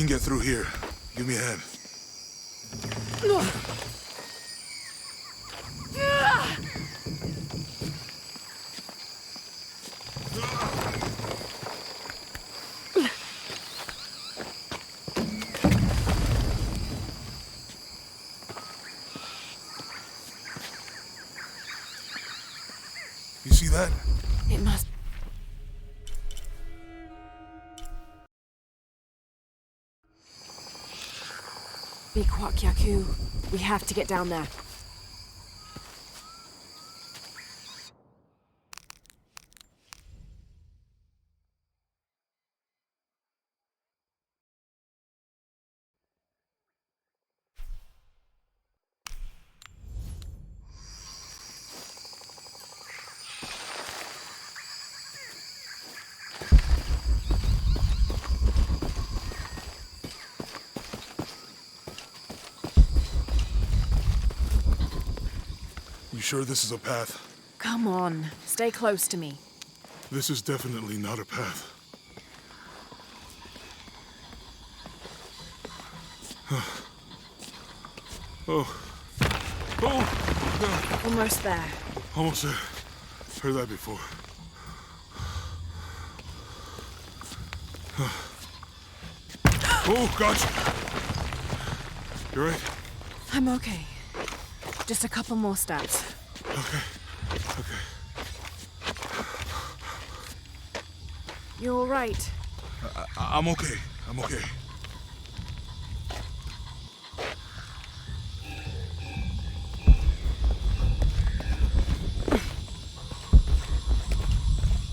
can get through here. Give me a hand. You see that? It must... be Kwak Yaku. We have to get down there. You sure this is a path? Come on, stay close to me. This is definitely not a path. Oh. Oh! Almost there. Almost there. Heard that before. Oh, gotcha! You're right. I'm okay. Just a couple more steps. Okay. You're all right. I'm okay. I'm okay.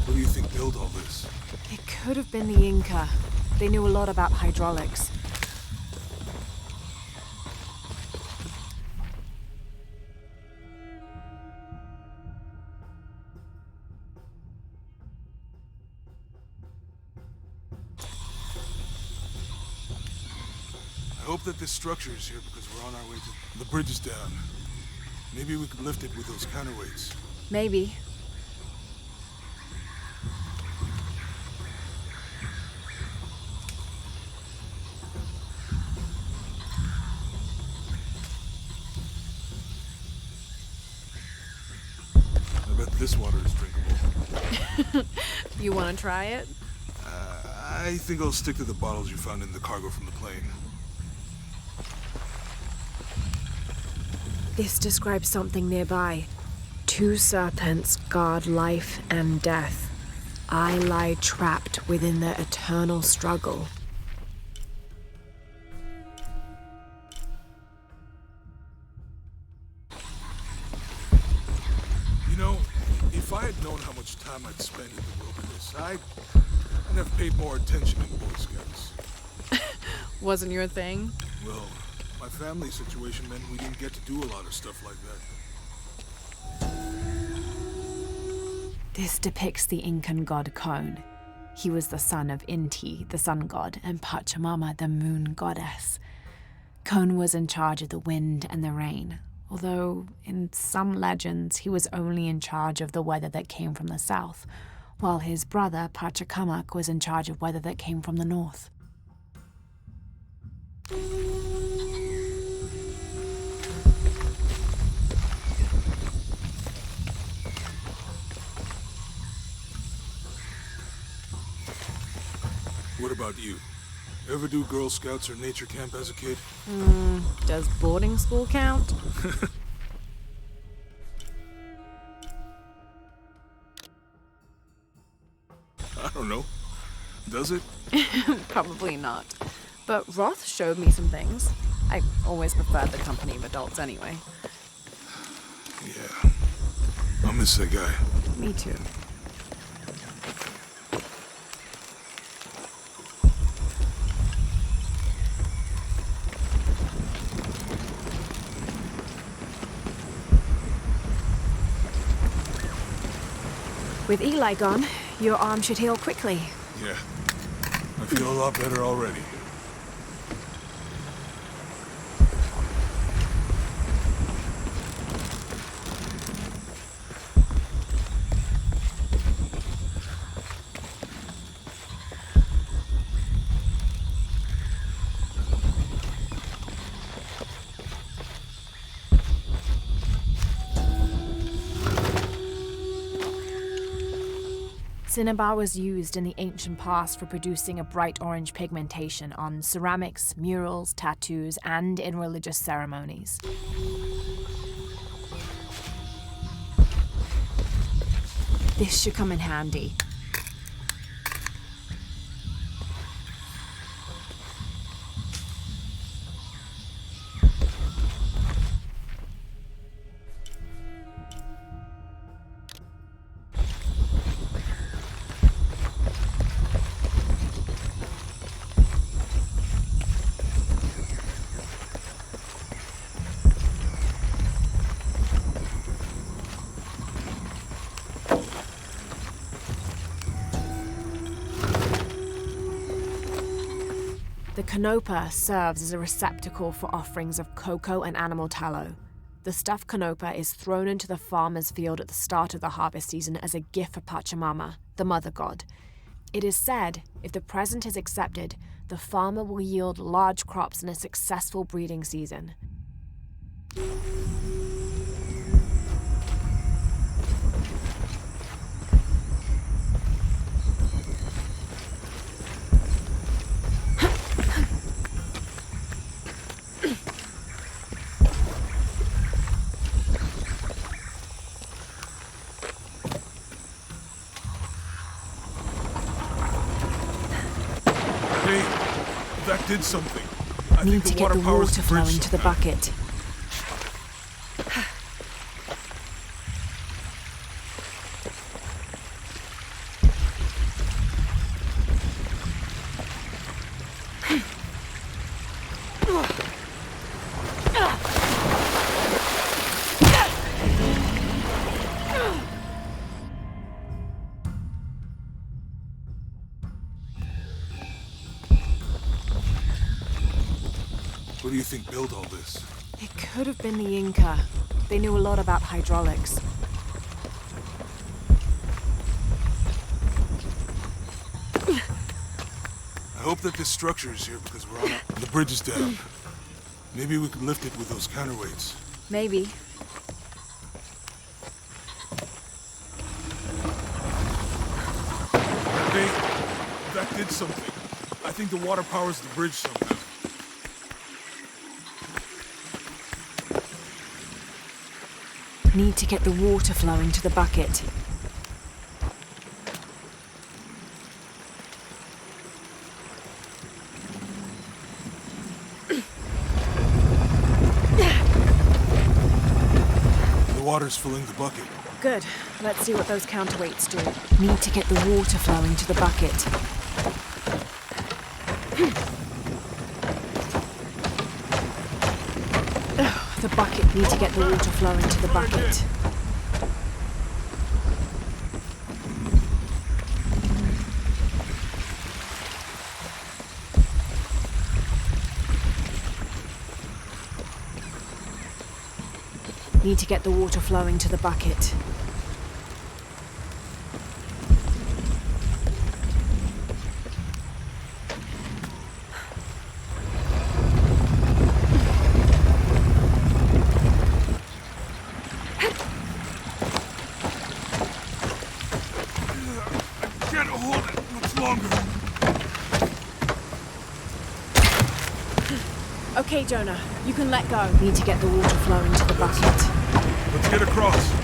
What do you think built all this? It could have been the Inca. They knew a lot about hydraulics. I hope that this structure is here because we're on our way to... The bridge is down. Maybe we could lift it with those counterweights. Maybe. I bet this water is drinkable. You want to try it? I think I'll stick to the bottles you found in the cargo from the plane. This describes something nearby. 2 serpents guard life and death. I lie trapped within their eternal struggle. You know, if I had known how much time I'd spend in the wilderness, I'd have paid more attention in Boy Scouts. Wasn't your thing? Well, my family situation meant we didn't get to do a lot of stuff like that. This depicts the Incan god Kon. He was the son of Inti, the sun god, and Pachamama, the moon goddess. Kon was in charge of the wind and the rain, although in some legends he was only in charge of the weather that came from the south, while his brother Pachacamac was in charge of weather that came from the north. What about you? Ever do Girl Scouts or nature camp as a kid? Does boarding school count? I don't know. Does it? Probably not. But Roth showed me some things. I always preferred the company of adults anyway. Yeah. I'll miss that guy. Me too. With Eli gone, your arm should heal quickly. Yeah. I feel a lot better already. Cinnabar was used in the ancient past for producing a bright orange pigmentation on ceramics, murals, tattoos, and in religious ceremonies. This should come in handy. The canopa serves as a receptacle for offerings of cocoa and animal tallow. The stuffed canopa is thrown into the farmer's field at the start of the harvest season as a gift for Pachamama, the mother god. It is said, if the present is accepted, the farmer will yield large crops in a successful breeding season. Hey, that did something. I Need think to the get water the powers water the bridge flowing to the somehow. bucket. Who do you think built all this? It could have been the Inca. They knew a lot about hydraulics. I hope that this structure is here because we're on the bridge is down. Maybe we can lift it with those counterweights. Maybe. Hey, that did something. I think the water powers the bridge somehow. Need to get the water flowing to the bucket. The water's filling the bucket. Good. Let's see what those counterweights do. Need to get the water flowing to the bucket. The bucket. Need to get the water flowing to the bucket. Need to get the water flowing to the bucket. I can't hold it much longer. Okay, Jonah, you can let go. Need to get the water flowing to the bucket. Let's get across.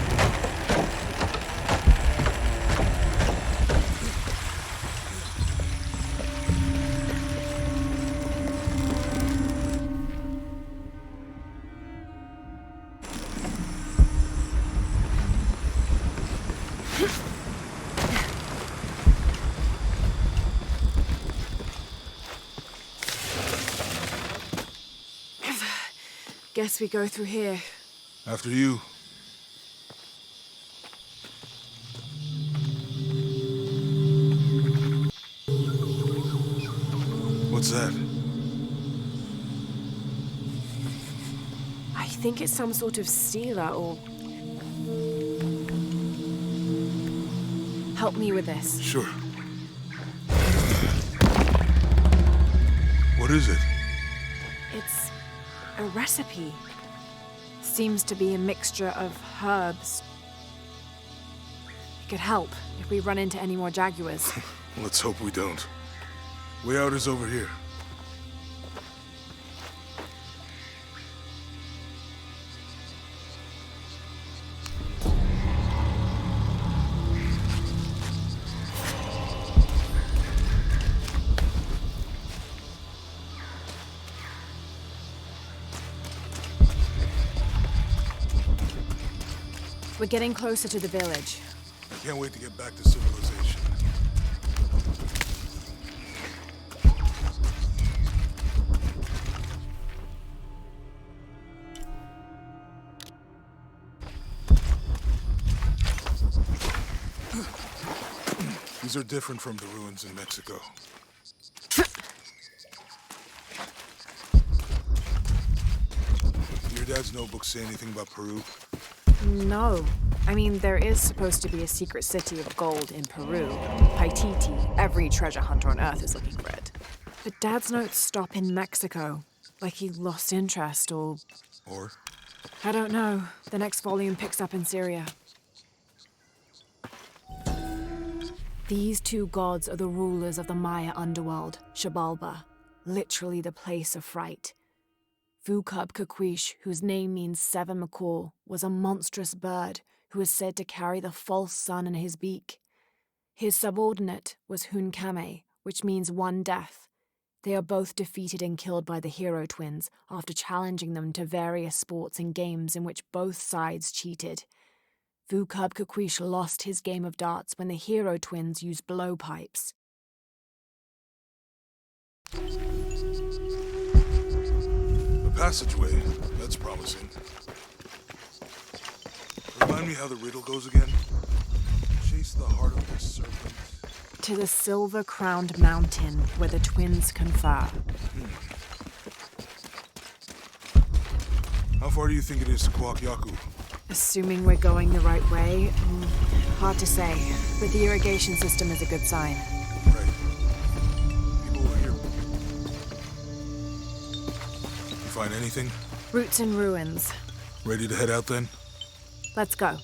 Guess we go through here. After you. What's that? I think it's some sort of sealer or... Help me with this. Sure. What is it? It's a recipe. Seems to be a mixture of herbs. It could help if we run into any more Jaguars. Let's hope we don't. Way out is over here. We're getting closer to the village. I can't wait to get back to civilization. These are different from the ruins in Mexico. Do your dad's notebooks say anything about Peru? No. I mean, there is supposed to be a secret city of gold in Peru. Paititi. Every treasure hunter on Earth is looking for it. But Dad's notes stop in Mexico. Like he lost interest or... Or? I don't know. The next volume picks up in Syria. These two gods are the rulers of the Maya underworld, Xibalba, literally the place of fright. Vucub-Caquish, whose name means seven macaw, was a monstrous bird who is said to carry the false sun in his beak. His subordinate was Hunkame, which means one death. They are both defeated and killed by the hero twins after challenging them to various sports and games in which both sides cheated. Vucub-Caquish lost his game of darts when the hero twins used blowpipes. A passageway. That's promising. Remind me how the riddle goes again. Chase the heart of the serpent. To the silver-crowned mountain where the twins confer. How far do you think it is to Kwakyaku? Assuming we're going the right way, hard to say, but the irrigation system is a good sign. Right. People are here. You find anything? Roots and ruins. Ready to head out then? Let's go.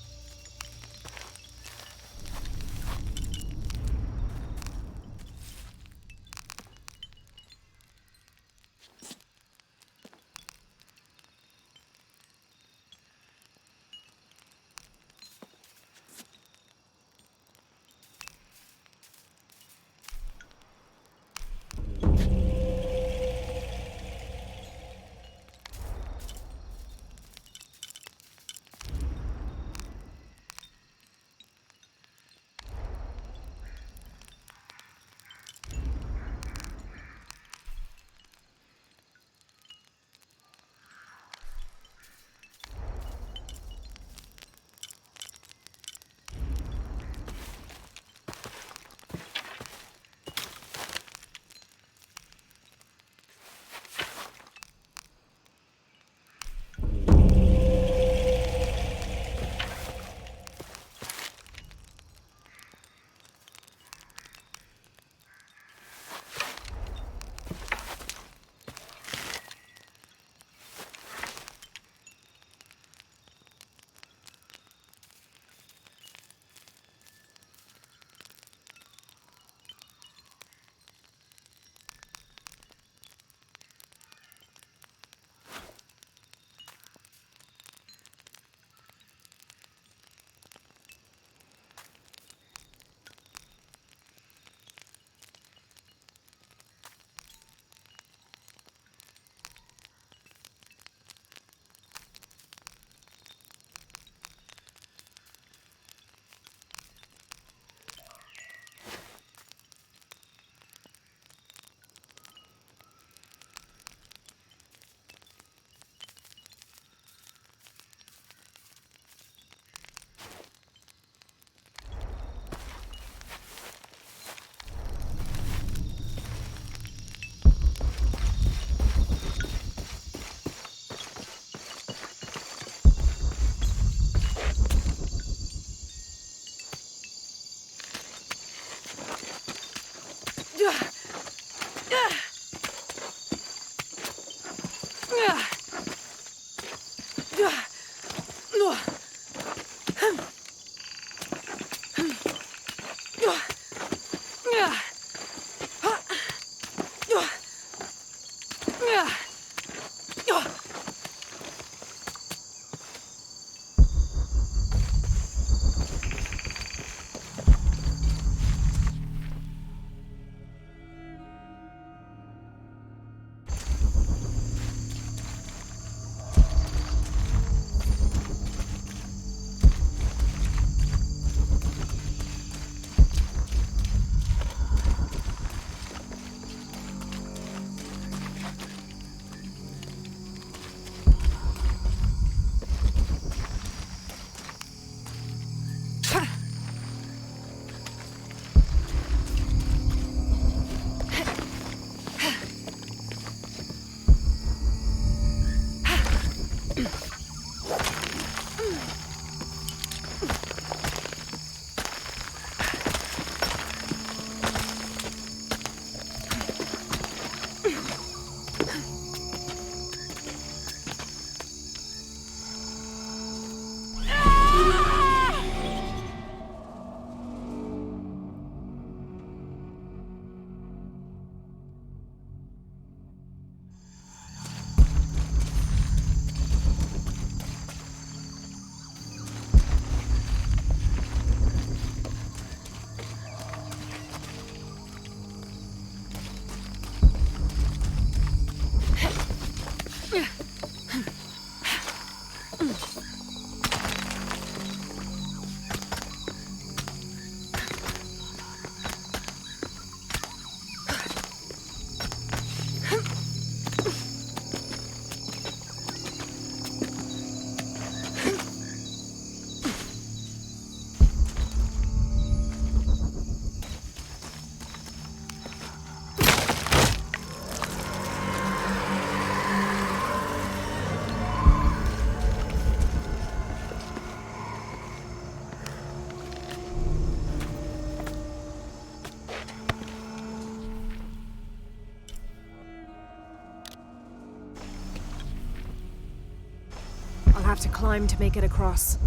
I'll have to climb to make it across.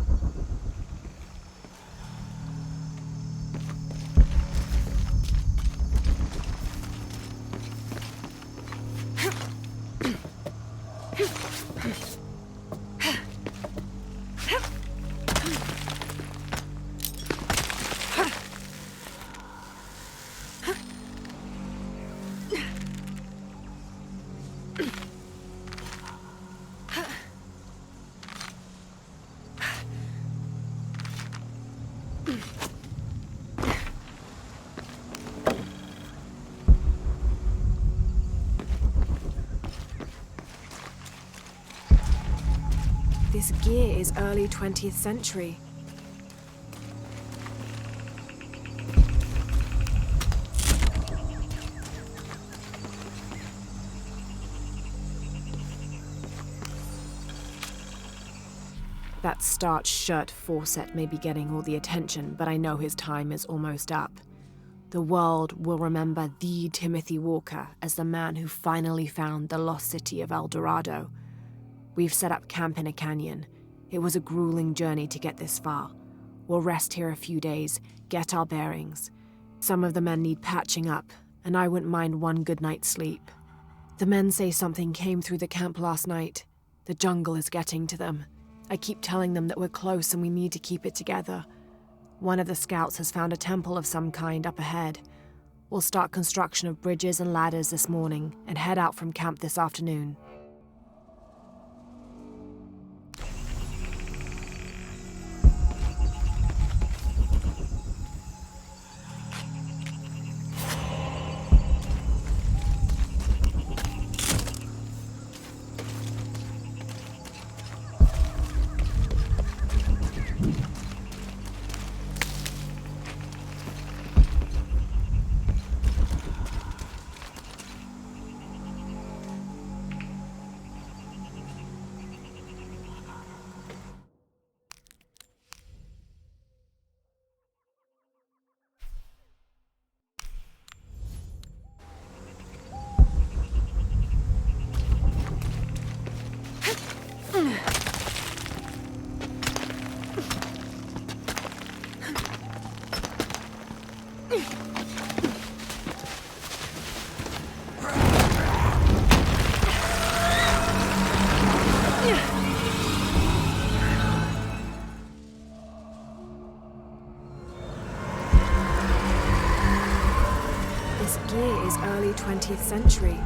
This gear is early 20th century. That starched shirt Fawcett may be getting all the attention, but I know his time is almost up. The world will remember the Timothy Walker as the man who finally found the lost city of El Dorado. We've set up camp in a canyon. It was a grueling journey to get this far. We'll rest here a few days, get our bearings. Some of the men need patching up, and I wouldn't mind one good night's sleep. The men say something came through the camp last night. The jungle is getting to them. I keep telling them that we're close and we need to keep it together. One of the scouts has found a temple of some kind up ahead. We'll start construction of bridges and ladders this morning and head out from camp this afternoon. This gear is early 20th century.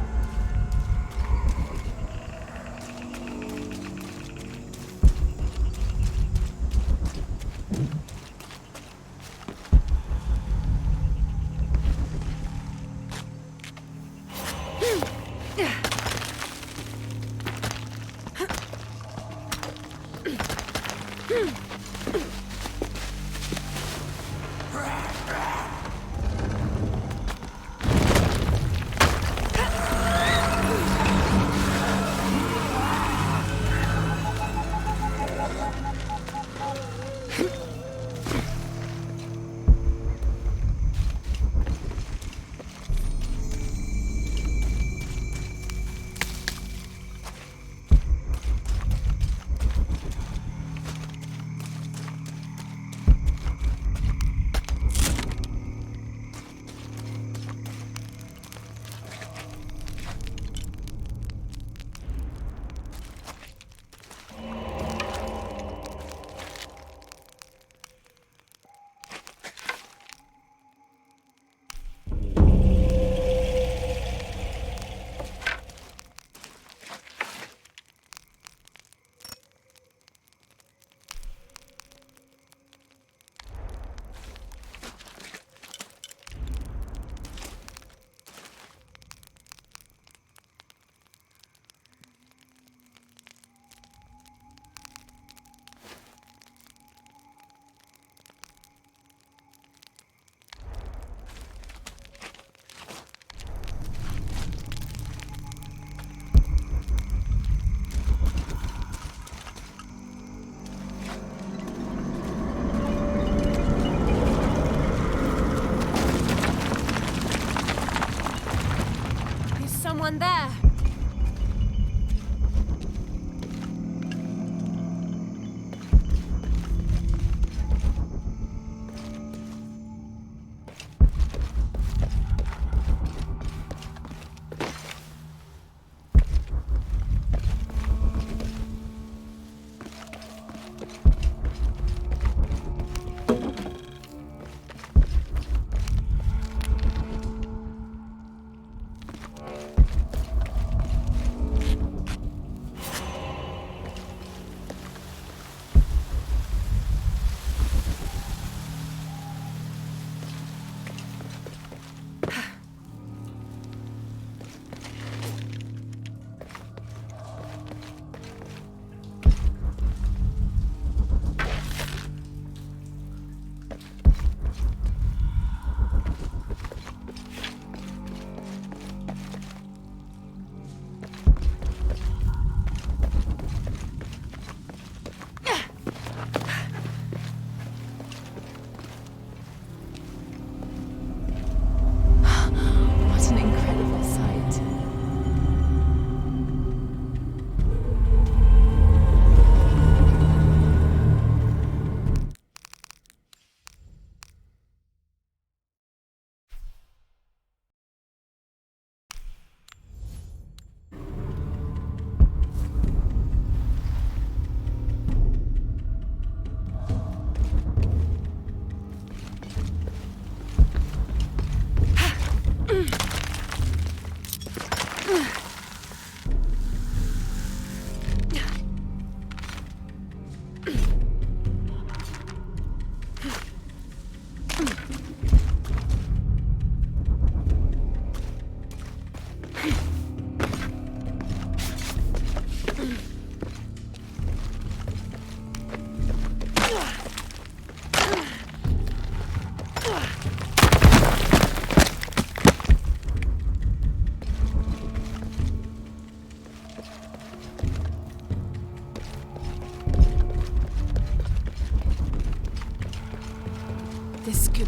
There.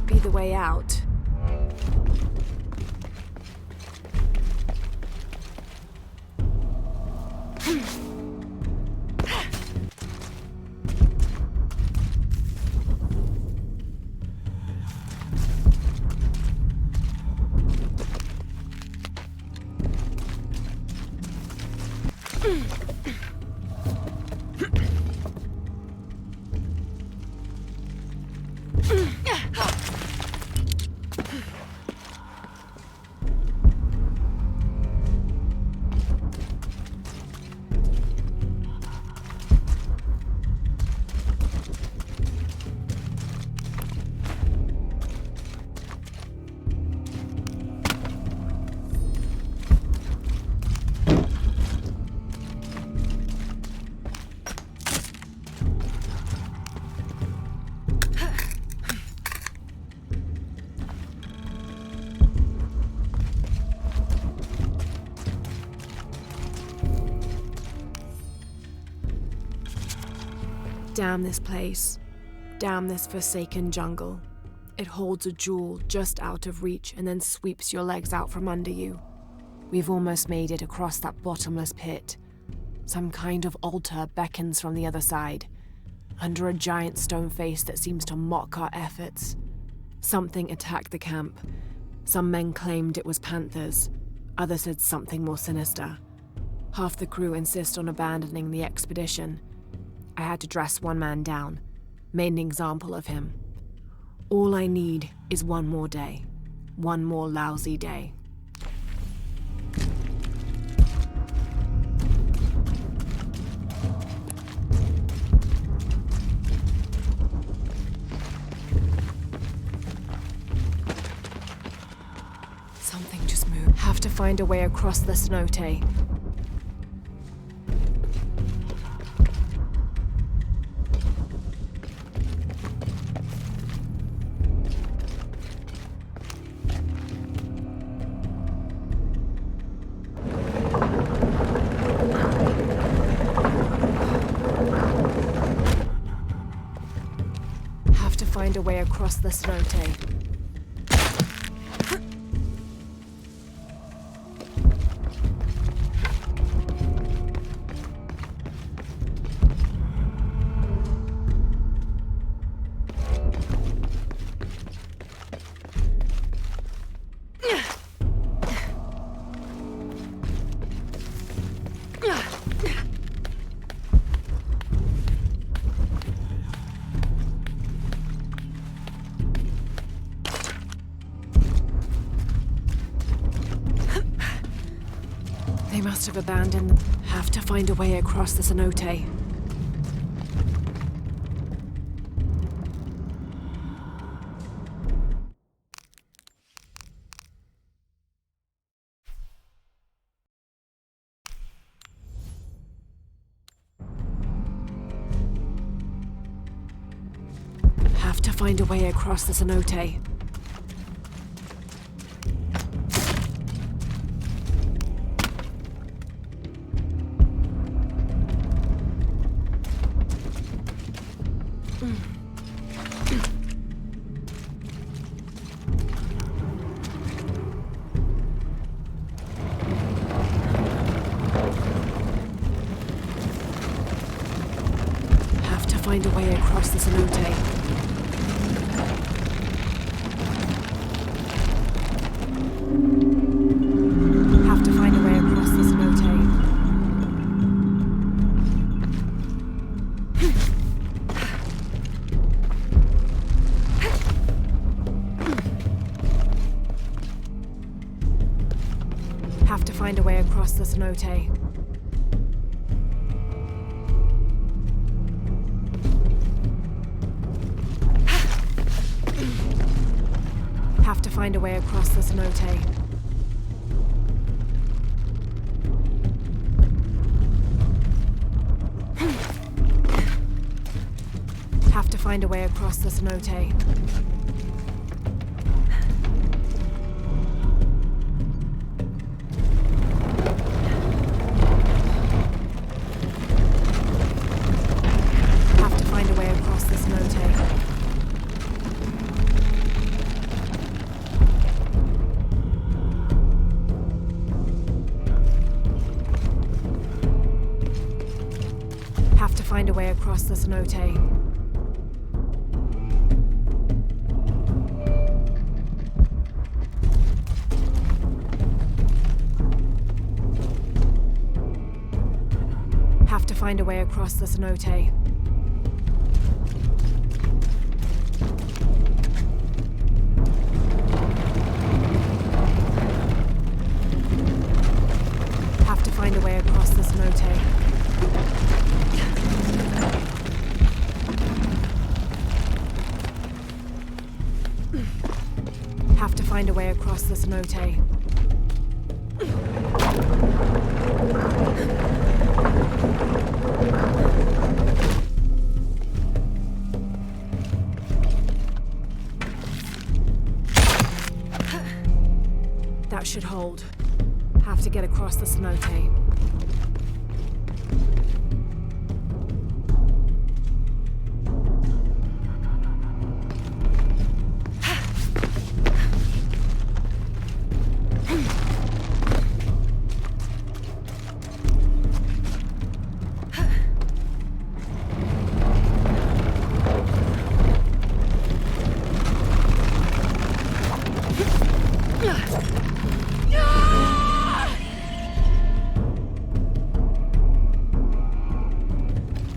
might be the way out. Damn this place. Damn this forsaken jungle. It holds a jewel just out of reach and then sweeps your legs out from under you. We've almost made it across that bottomless pit. Some kind of altar beckons from the other side, under a giant stone face that seems to mock our efforts. Something attacked the camp. Some men claimed it was panthers. Others said something more sinister. Half the crew insist on abandoning the expedition. I had to dress one man down, made an example of him. All I need is one more day. One more lousy day. Something just moved. Have to find a way across the cenote. Find a way across the cenote. They must have abandoned them. Have to find a way across the cenote. Have to find a way across the cenote. Find a way across the cenote. Have to find a way across the cenote. Have to find a way across the cenote. Have to find a way across the cenote. Have to find a way across the cenote. Have to find a way across the cenote. find a way across the cenote. Have to find a way across the cenote. Have to find a way across the cenote. Have to find a way across the cenote. That should hold. Have to get across the cenote.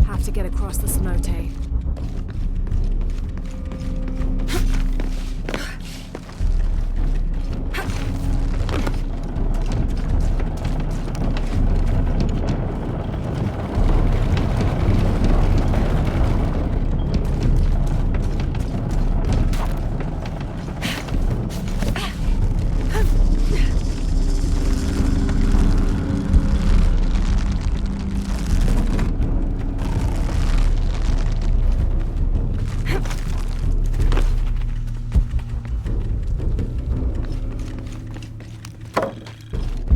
Have to get across the cenote.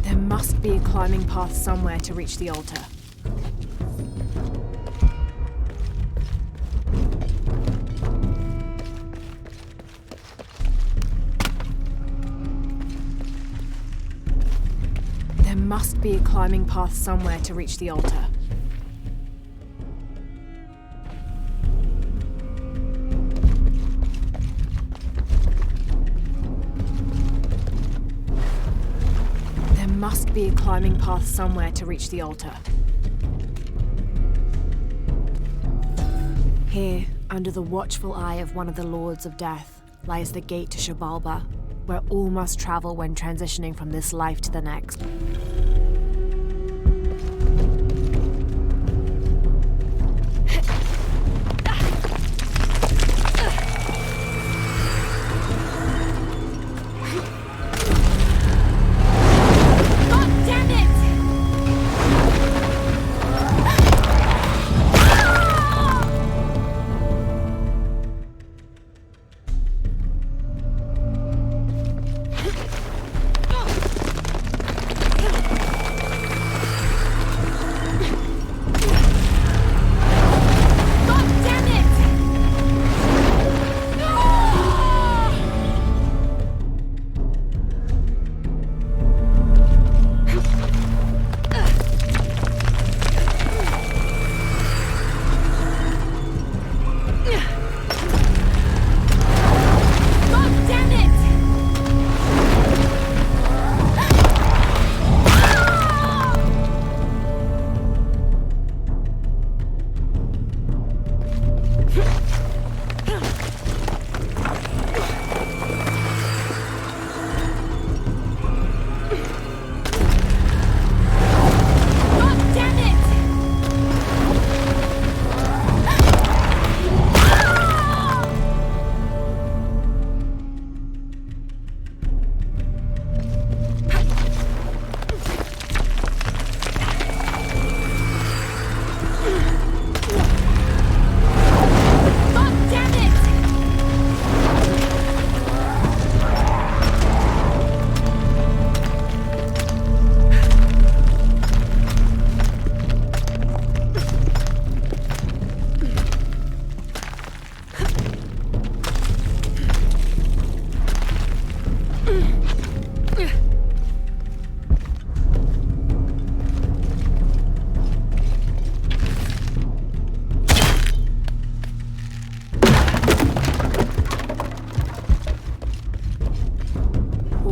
There must be a climbing path somewhere to reach the altar. There must be a climbing path somewhere to reach the altar. There must be a climbing path somewhere to reach the altar. Here, under the watchful eye of one of the Lords of Death, lies the gate to Xibalba, where all must travel when transitioning from this life to the next.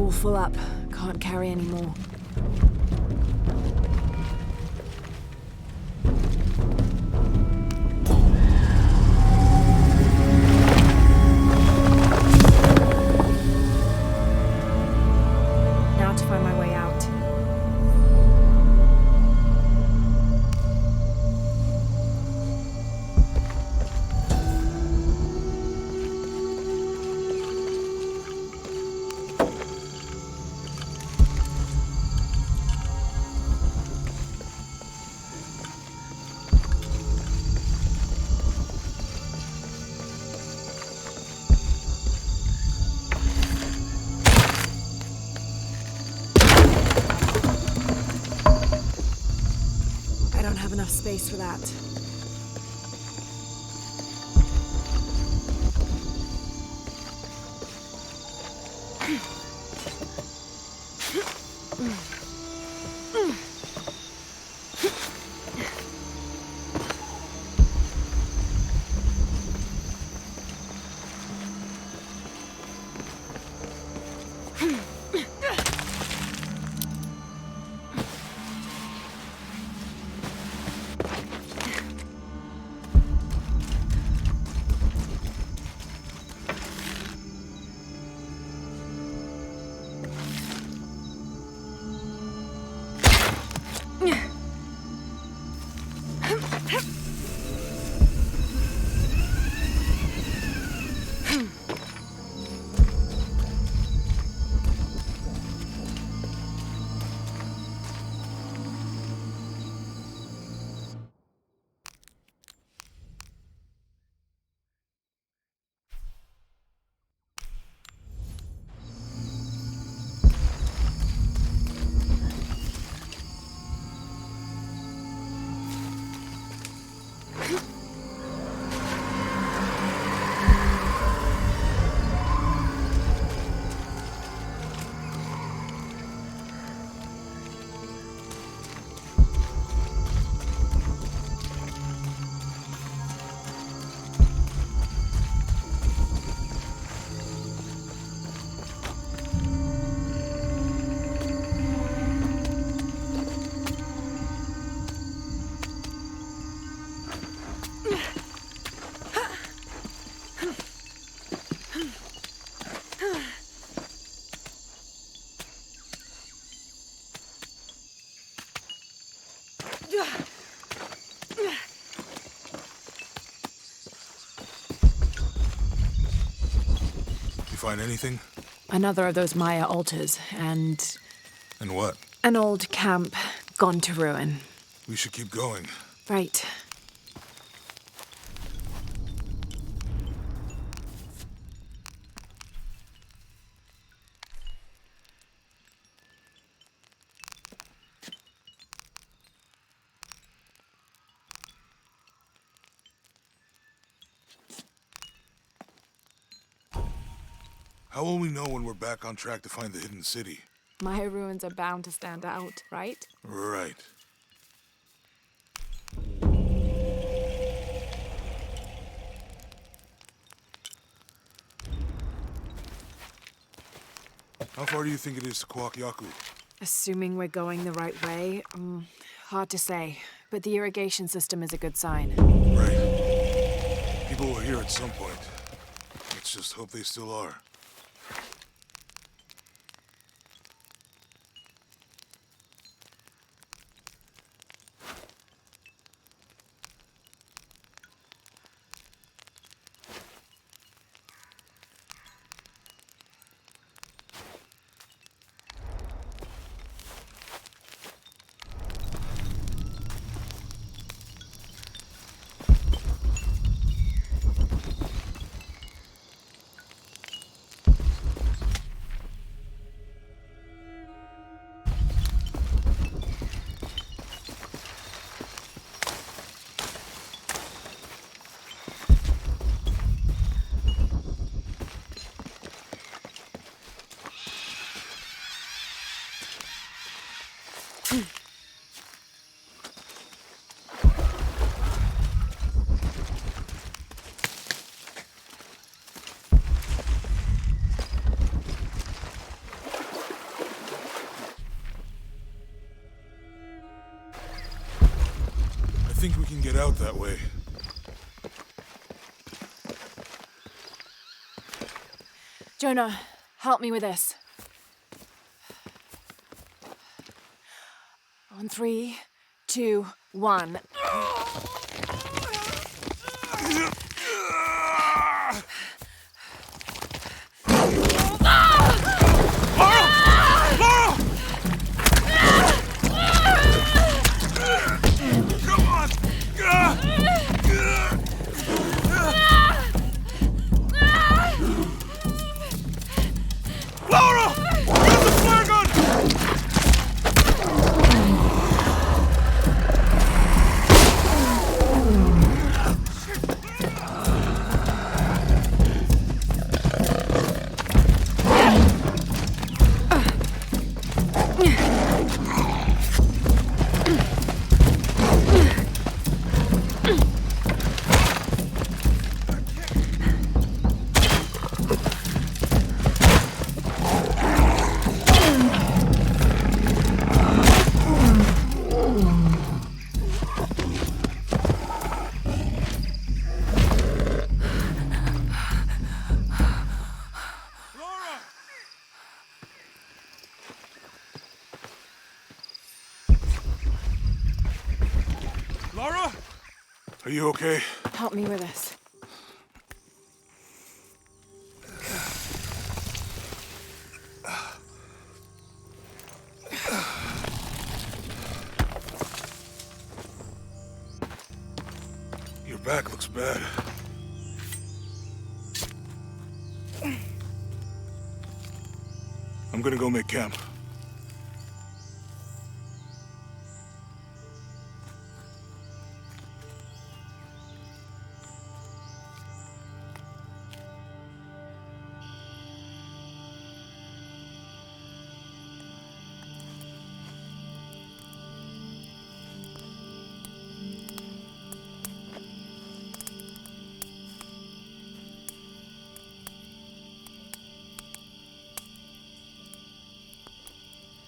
all full up. Can't carry any more. Now to find my way out. I don't have enough space for that. You find anything? Another of those Maya altars, and And what? an old camp gone to ruin. We should keep going. Right. How will we know when we're back on track to find the hidden city? Maya ruins are bound to stand out, right? Right. How far do you think it is to Kwakyaku? Assuming we're going the right way, hard to say. But the irrigation system is a good sign. Right. People were here at some point. Let's just hope they still are. think we can get out that way. Jonah, help me with this. On 3, 2, 1. Laura? Are you okay? Help me with this. Your back looks bad. I'm gonna go make camp.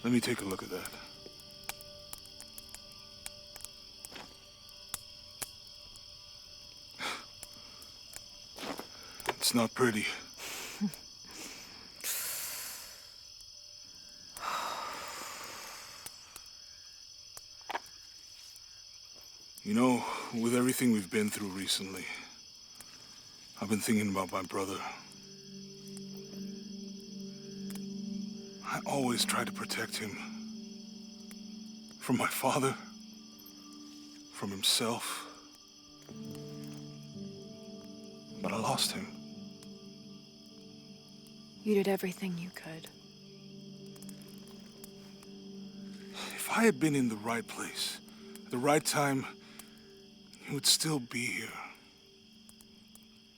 Let me take a look at that. It's not pretty. You know, with everything we've been through recently, I've been thinking about my brother. I always tried to protect him. From my father, from himself. But I lost him. You did everything you could. If I had been in the right place, at the right time, he would still be here.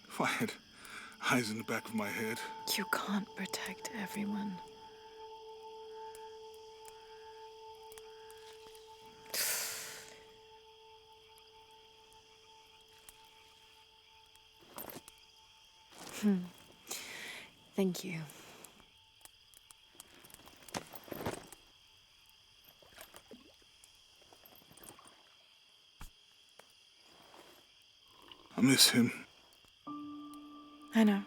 If I had eyes in the back of my head. You can't protect everyone. Thank you. I miss him. I know.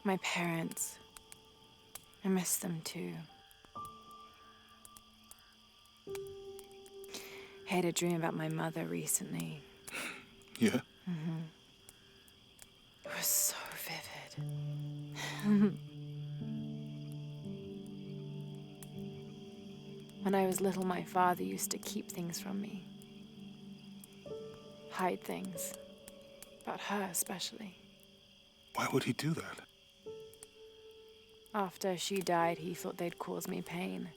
My parents. I miss them too. I had a dream about my mother recently. Yeah? It was so vivid. When I was little, my father used to keep things from me. Hide things. About her, especially. Why would he do that? After she died, he thought they'd cause me pain.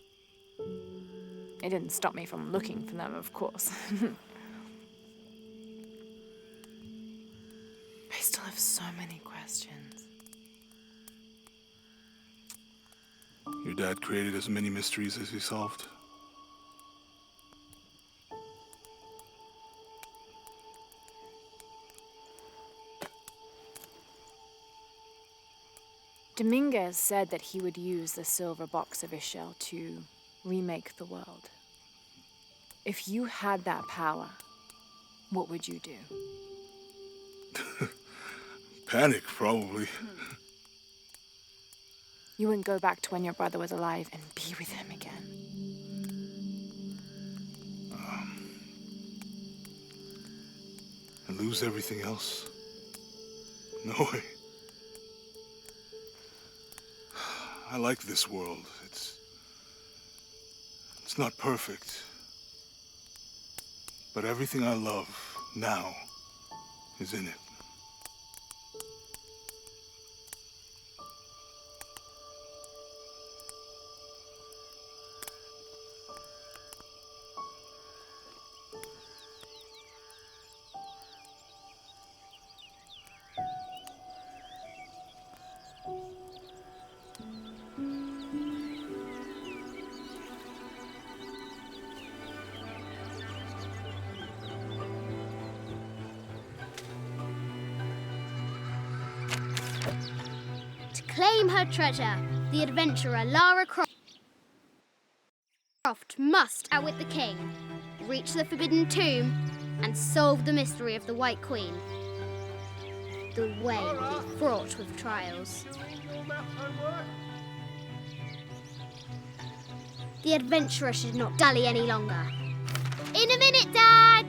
It didn't stop me from looking for them, of course. I still have so many questions. Your dad created as many mysteries as he solved. Dominguez said that he would use the silver box of his shell to remake the world. If you had that power, what would you do? Panic, probably. You wouldn't go back to when your brother was alive and be with him again. And lose everything else? No way. I like this world. It's not perfect. But everything I love now is in it. To claim her treasure, the adventurer Lara Croft must outwit the king, reach the forbidden tomb, and solve the mystery of the White Queen. The way will be fraught with trials. The adventurer should not dally any longer. In a minute, Dad!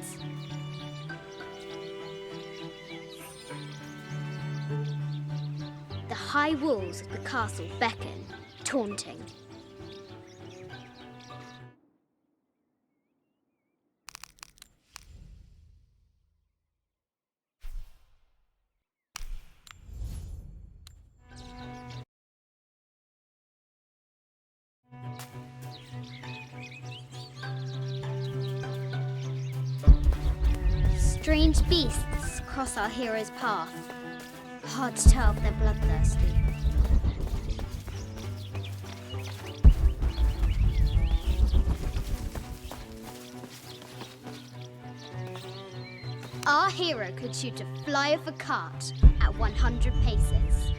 The high walls of the castle beckon, taunting. Strange beasts cross our hero's path. Hard to tell if they're bloodthirsty. Our hero could shoot a fly of a cart at 100 paces.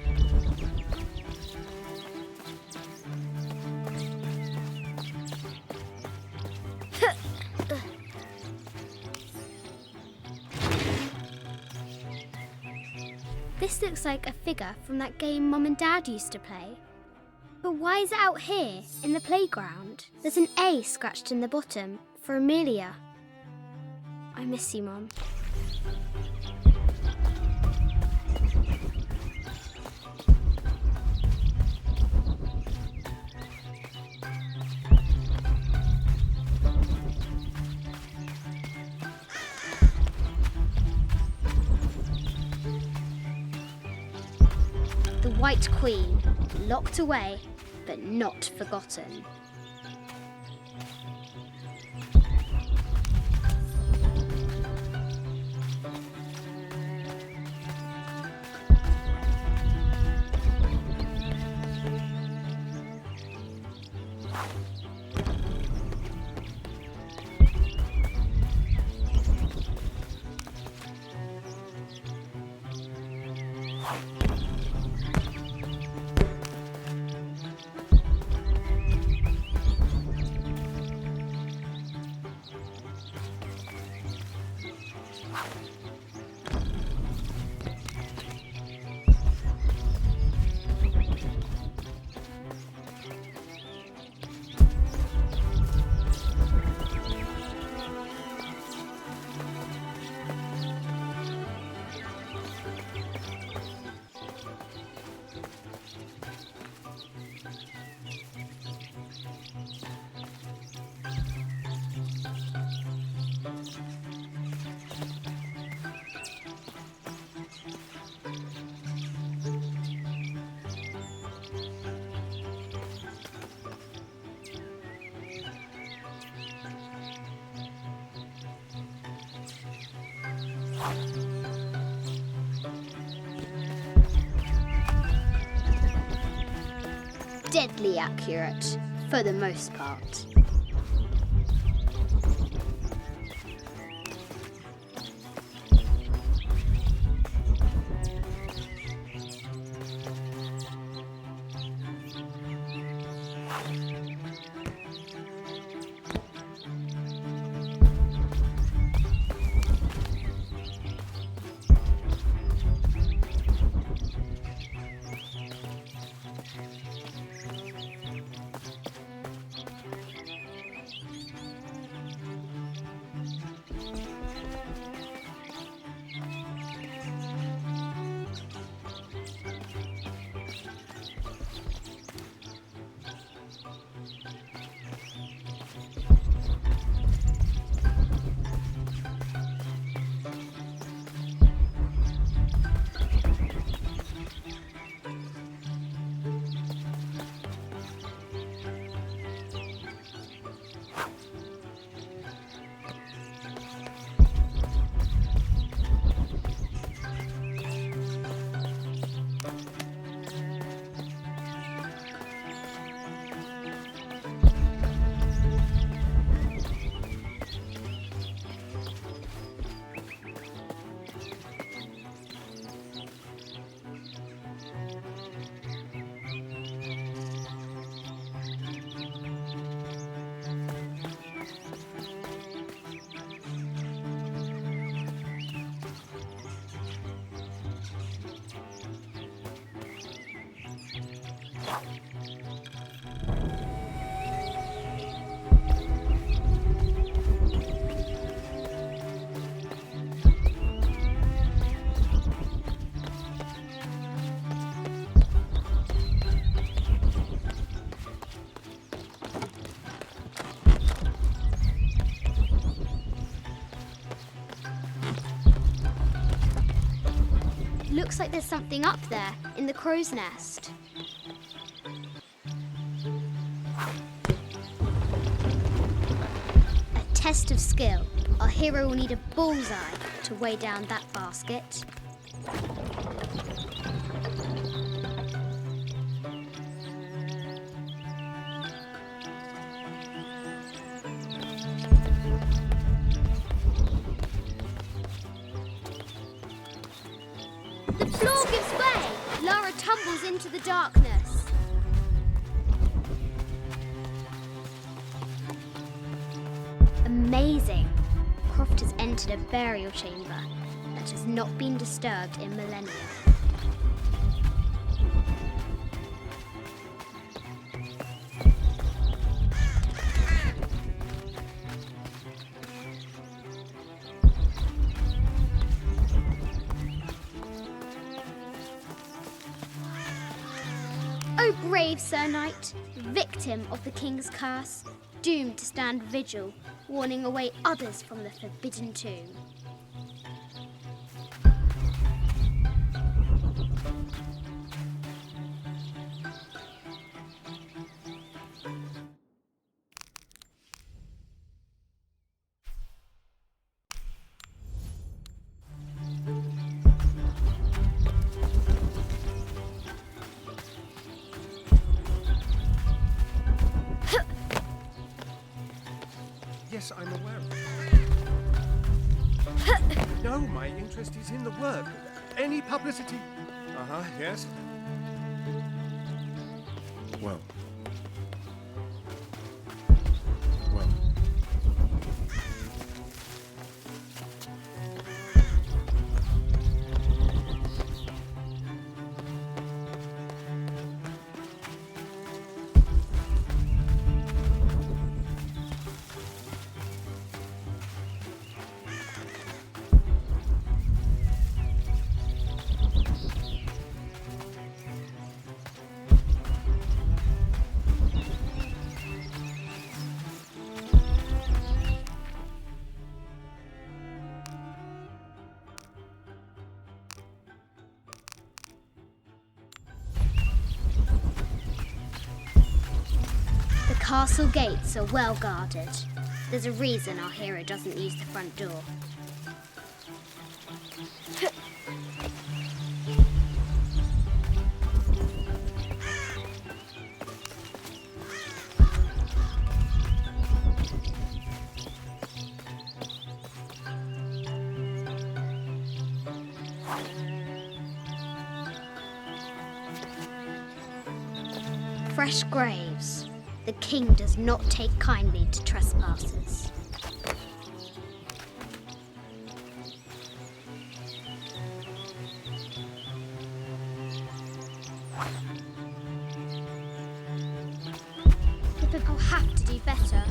This looks like a figure from that game Mum and Dad used to play. But why is it out here, in the playground? There's an A scratched in the bottom for Amelia. I miss you, Mum. The White Queen, locked away, but not forgotten. Deadly accurate, for the most part. Looks like there's something up there in the crow's nest. A test of skill. Our hero will need a bullseye to weigh down that basket. The floor gives way! Lara tumbles into the darkness. Amazing! Croft has entered a burial chamber that has not been disturbed in millennia. O brave Sir Knight, victim of the King's curse, doomed to stand vigil, warning away others from the forbidden tomb. Yes, I'm aware of it. No, my interest is in the work. Any publicity. Yes. Well. The castle gates are well guarded. There's a reason our hero doesn't use the front door. Fresh graves. The king does not take kindly to trespassers. The people have to do better.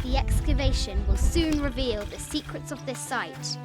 The excavation will soon reveal the secrets of this site.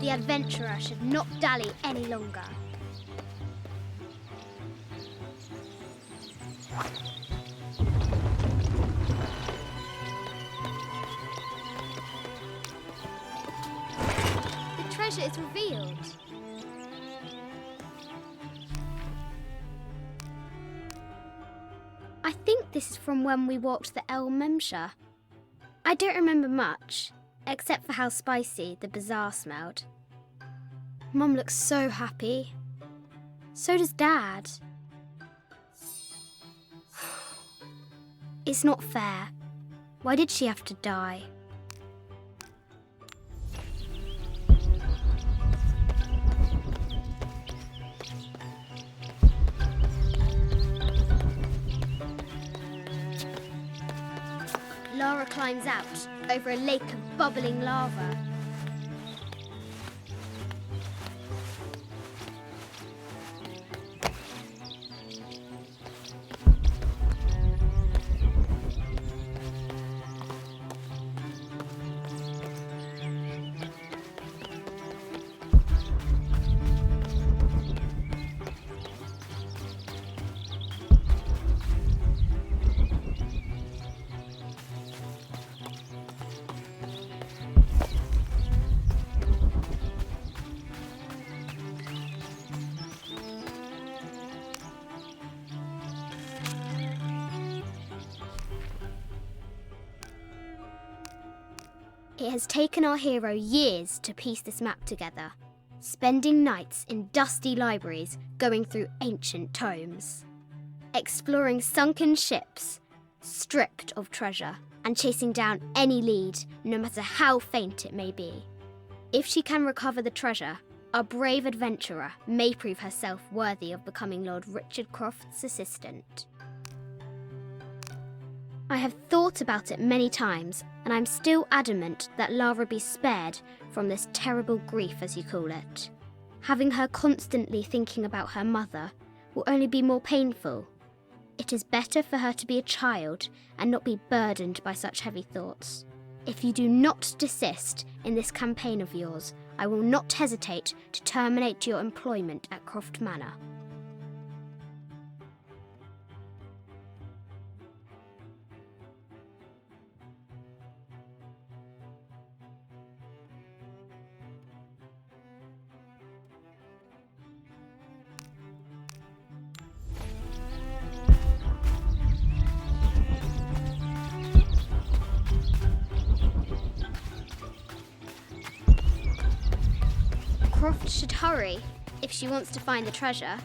The adventurer should not dally any longer. The treasure is revealed. I think this is from when we walked the El Memsha. I don't remember much, except for how spicy the bazaar smelled. Mum looks so happy. So does Dad. It's not fair. Why did she have to die? Lara climbs out over a lake of bubbling lava. It has taken our hero years to piece this map together, spending nights in dusty libraries going through ancient tomes, exploring sunken ships, stripped of treasure, and chasing down any lead, no matter how faint it may be. If she can recover the treasure, our brave adventurer may prove herself worthy of becoming Lord Richard Croft's assistant. I have thought about it many times, and I'm still adamant that Lara be spared from this terrible grief, as you call it. Having her constantly thinking about her mother will only be more painful. It is better for her to be a child and not be burdened by such heavy thoughts. If you do not desist in this campaign of yours, I will not hesitate to terminate your employment at Croft Manor. Croft should hurry if she wants to find the treasure.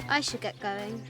I should get going.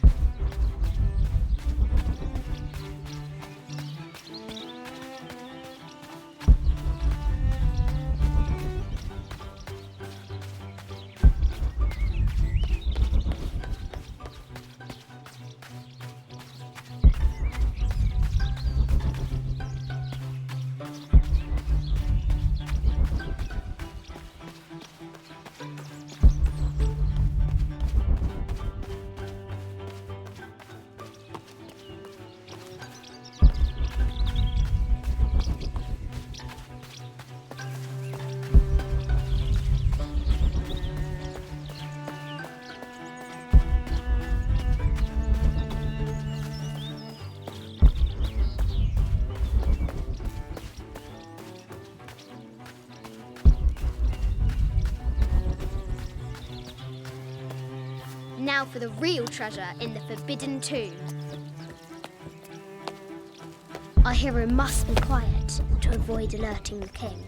now for the real treasure in the Forbidden Tomb. Our hero must be quiet to avoid alerting the king.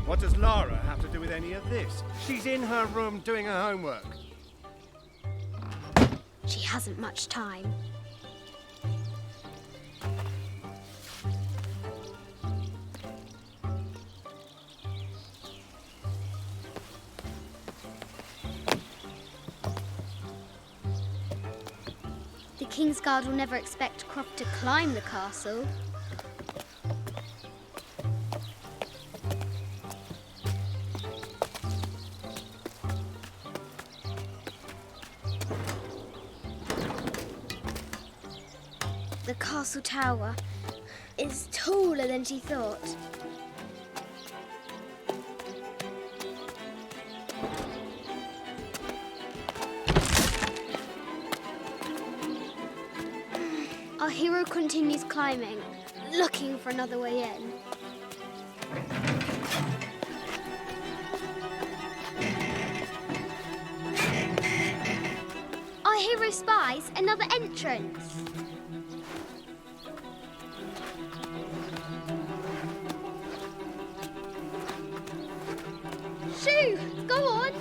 What does Lara have to do with any of this? She's in her room doing her homework. She hasn't much time. The Kingsguard will never expect Croft to climb the castle. The castle tower is taller than she thought. Our hero continues climbing, looking for another way in. Our hero spies another entrance. Shoo! Go on!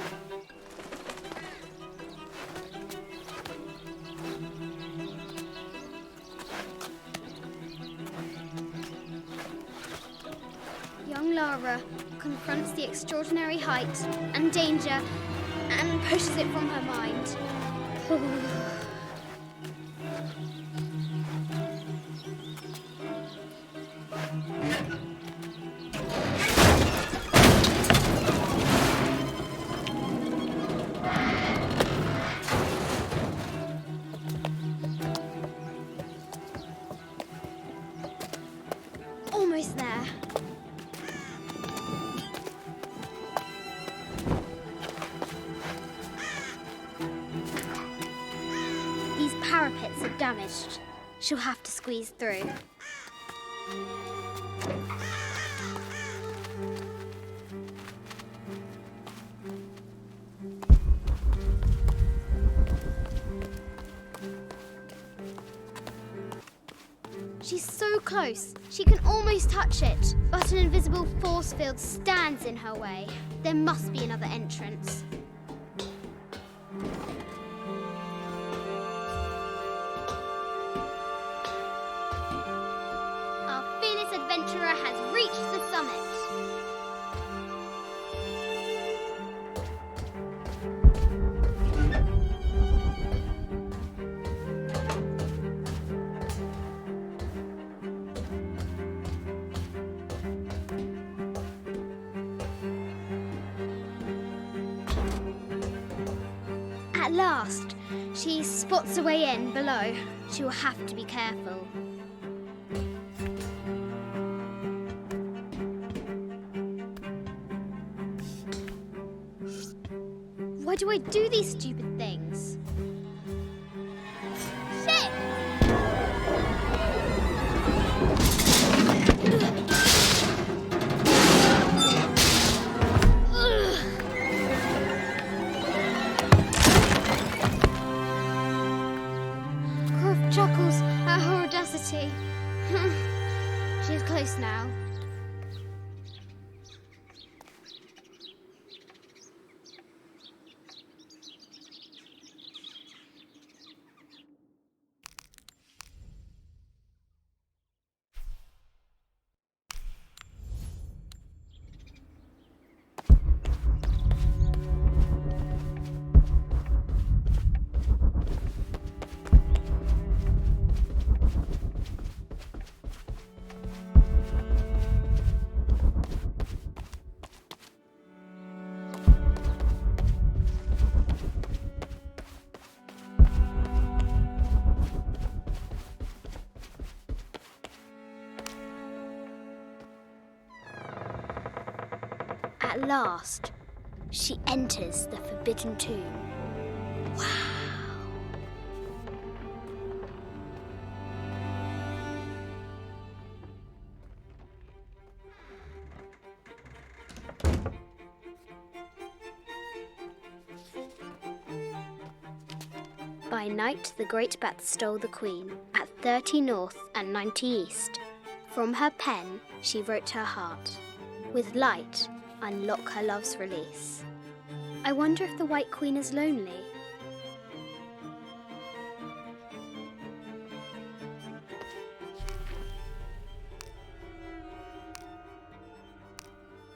Young Lara confronts the extraordinary height and danger and pushes it from her mind. Almost there. These parapets are damaged. She'll have to squeeze through. She's so close, she can almost touch it, but an invisible force field stands in her way. There must be another entrance. Our fearless adventurer has reached the summit. At last, she spots a way in below. She will have to be careful. Why do I do these stupid things? Shit! Croft chuckles at her audacity. She's close now. At last, she enters the Forbidden Tomb. Wow! By night the great bat stole the queen at 30 north and 90 east. From her pen she wrote her heart. With light, unlock her love's release. I wonder if the White Queen is lonely.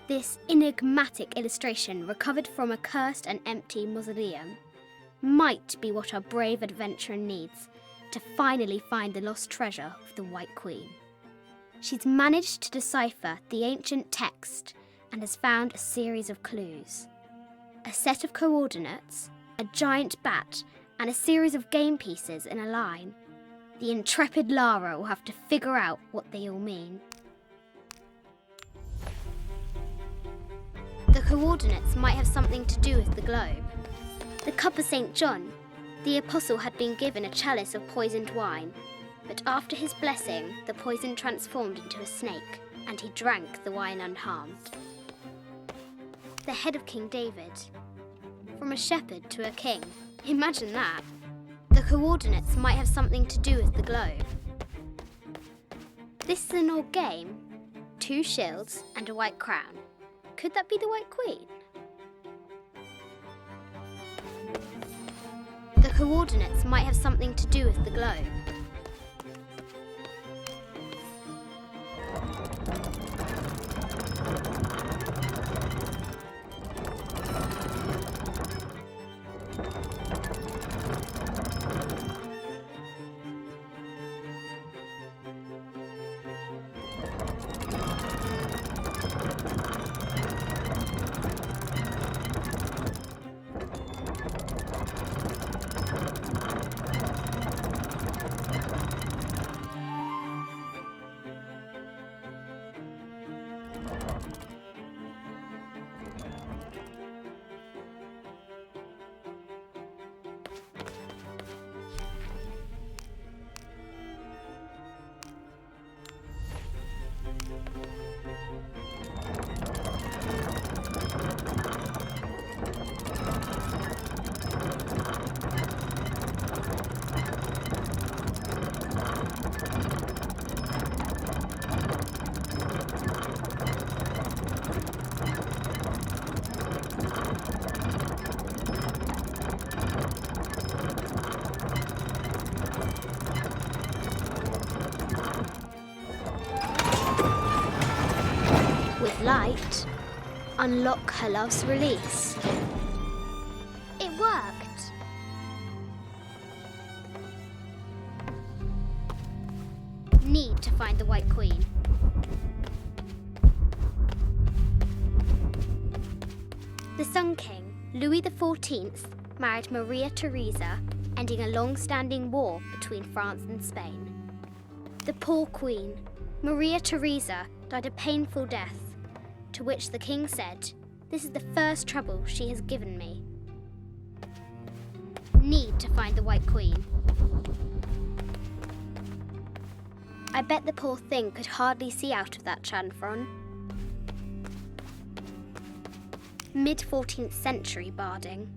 This enigmatic illustration, recovered from a cursed and empty mausoleum, might be what our brave adventurer needs to finally find the lost treasure of the White Queen. She's managed to decipher the ancient text and has found a series of clues. A set of coordinates, a giant bat, and a series of game pieces in a line. The intrepid Lara will have to figure out what they all mean. The coordinates might have something to do with the globe. The cup of St. John. The apostle had been given a chalice of poisoned wine, but after his blessing, the poison transformed into a snake, and he drank the wine unharmed. The head of King David. From a shepherd to a king. Imagine that. The coordinates might have something to do with the globe. This is an old game. 2 shields and a white crown. Could that be the White Queen? The coordinates might have something to do with the globe. With light, unlock her love's release. It worked. Need to find the White Queen. The Sun King, Louis XIV, married Maria Theresa, ending a long-standing war between France and Spain. The poor Queen, Maria Theresa, died a painful death, to which the king said, "This is the first trouble she has given me." Need to find the White Queen. I bet the poor thing could hardly see out of that chanfron. Mid-14th century barding.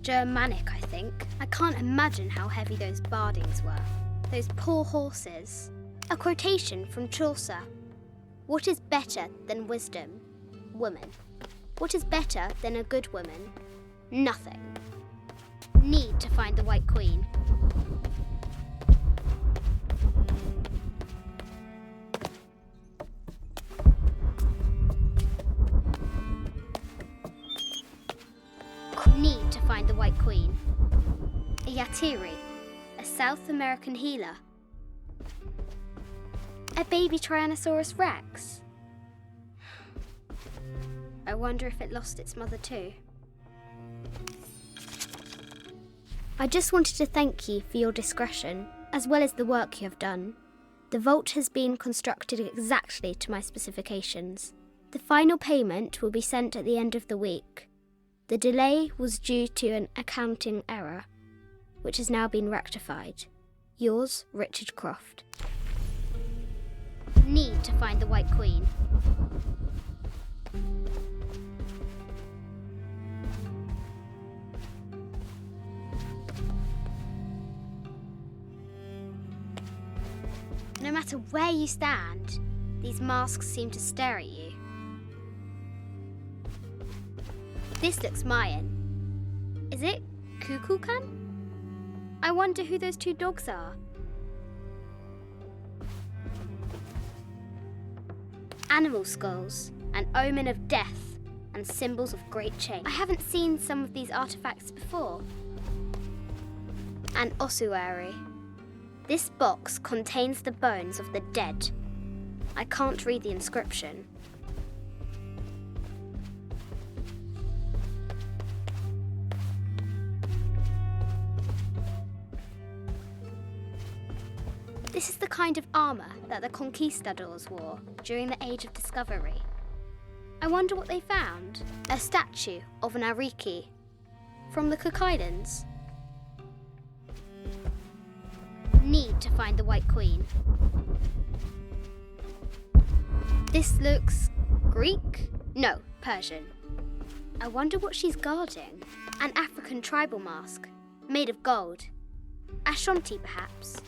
Germanic, I think. I can't imagine how heavy those bardings were. Those poor horses. A quotation from Chaucer. What is better than wisdom? Woman. What is better than a good woman? Nothing. Need to find the White Queen. Need to find the White Queen. A Yatiri, a South American healer. A baby Tyrannosaurus Rex. I wonder if it lost its mother too. I just wanted to thank you for your discretion, as well as the work you have done. The vault has been constructed exactly to my specifications. The final payment will be sent at the end of the week. The delay was due to an accounting error, which has now been rectified. Yours, Richard Croft. Need to find the White Queen. No matter where you stand, these masks seem to stare at you. This looks Mayan. Is it Kukulkan? I wonder who those two dogs are. Animal skulls, an omen of death, and symbols of great change. I haven't seen some of these artifacts before. An ossuary. This box contains the bones of the dead. I can't read the inscription. This is the kind of armour that the conquistadors wore during the Age of Discovery. I wonder what they found. A statue of an Ariki from the Cook Islands. Need to find the White Queen. This looks Greek? No, Persian. I wonder what she's guarding. An African tribal mask, made of gold. Ashanti, perhaps.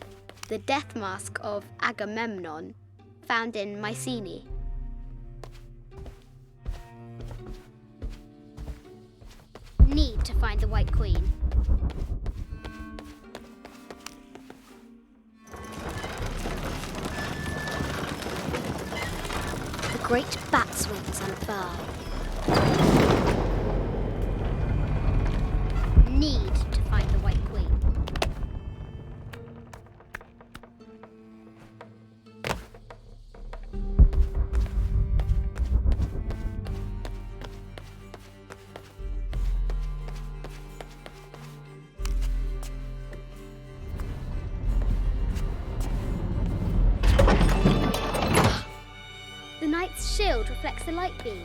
The death mask of Agamemnon, found in Mycenae. Need to find the White Queen. The great bat's wings unfurl. Need to find the White Queen. The knight's shield reflects the light beam.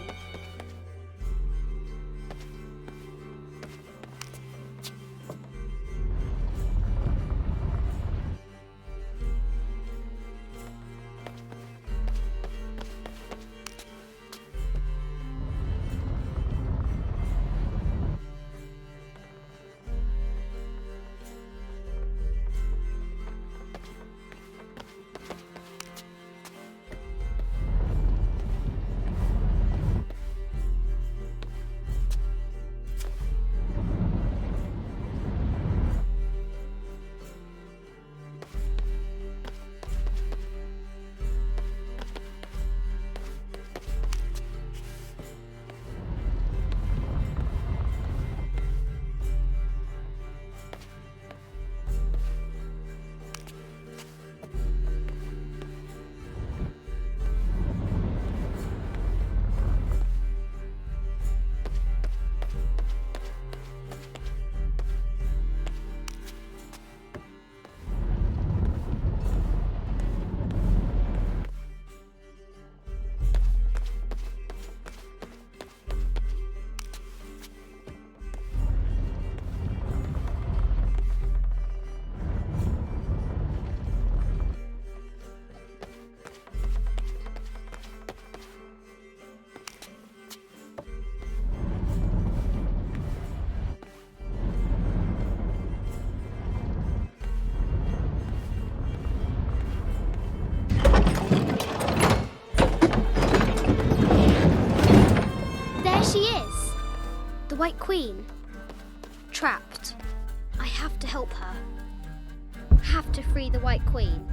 The White Queen. Trapped. I have to help her. Have to free the White Queen.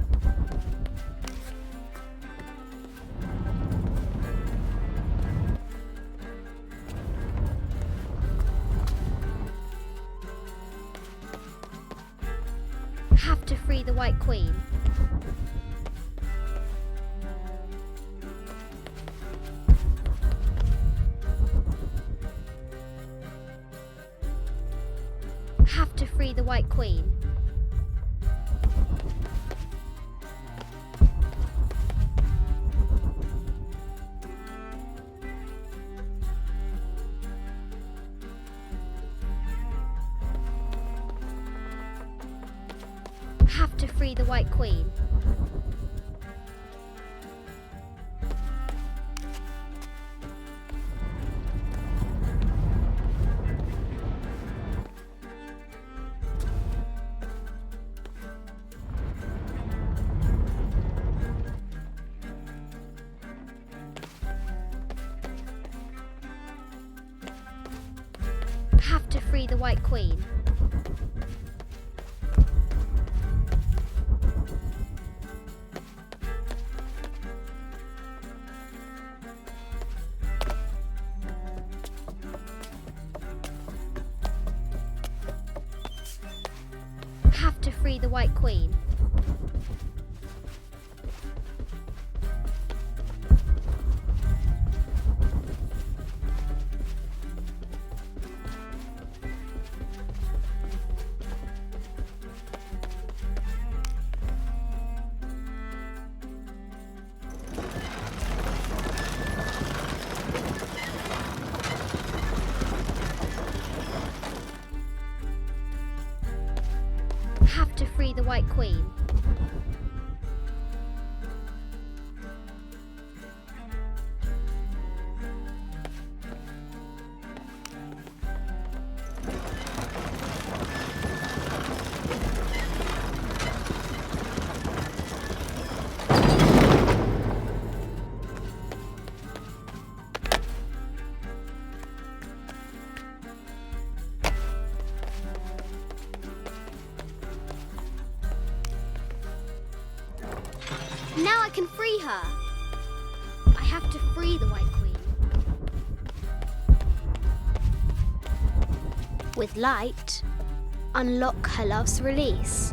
Have to free the White Queen. Have to free the White Queen. Have to free the White Queen. the White Queen. Have to free the White Queen. Have to free the White Queen. Now I can free her. I have to free the White Queen. With light, unlock her love's release.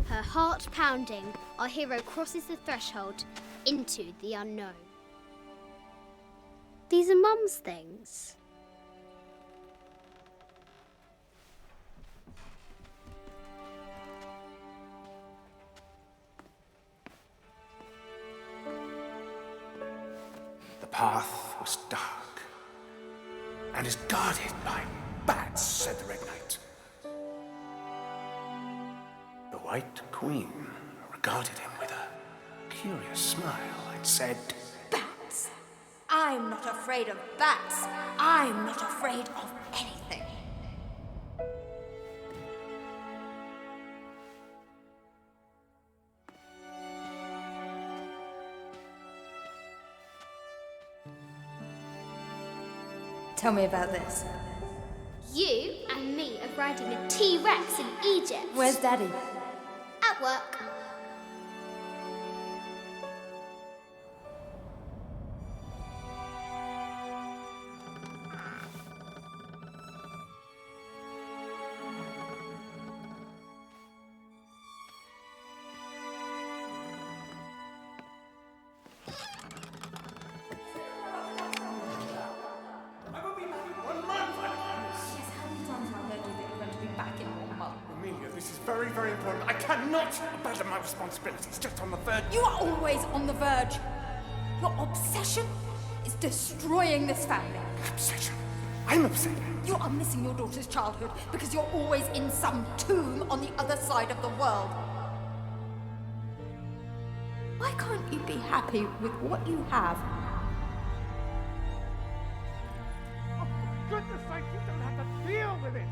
Her heart pounding, our hero crosses the threshold into the unknown. These are Mum's things. The path was dark and is guarded by bats, said the Red Knight. The White Queen regarded him with a curious smile and said, Bats! I'm not afraid of bats. I'm not afraid of anything. Tell me about this. You and me are riding a T-Rex in Egypt. Where's Daddy? At work. Amelia, this is very, very important. I cannot abandon my responsibilities just on the verge. You are always on the verge. Your obsession is destroying this family. Obsession. I'm upset. You are missing your daughter's childhood because you're always in some tomb on the other side of the world. Why can't you be happy with what you have? Oh, for goodness sake, you don't have to deal with it.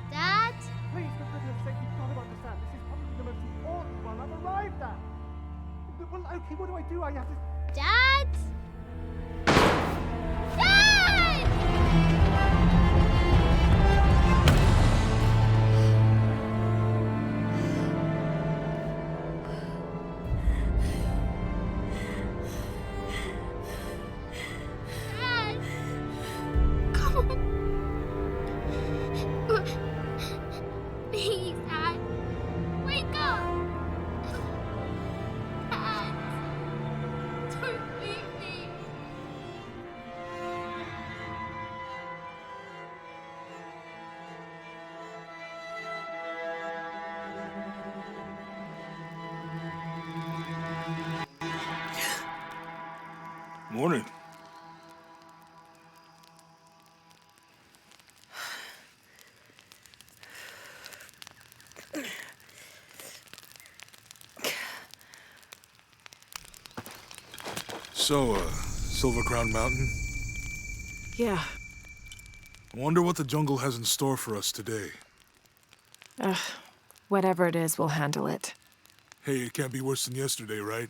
Dad? Please, for goodness sake, you've got to understand. This is probably the most important one I've arrived at. Well, okay, what do? I have to... Dad? Dad! Dad! Come on. Please, Dad. Morning. So, Silver Crown Mountain? Yeah. I wonder what the jungle has in store for us today. Whatever it is, we'll handle it. Hey, it can't be worse than yesterday, right?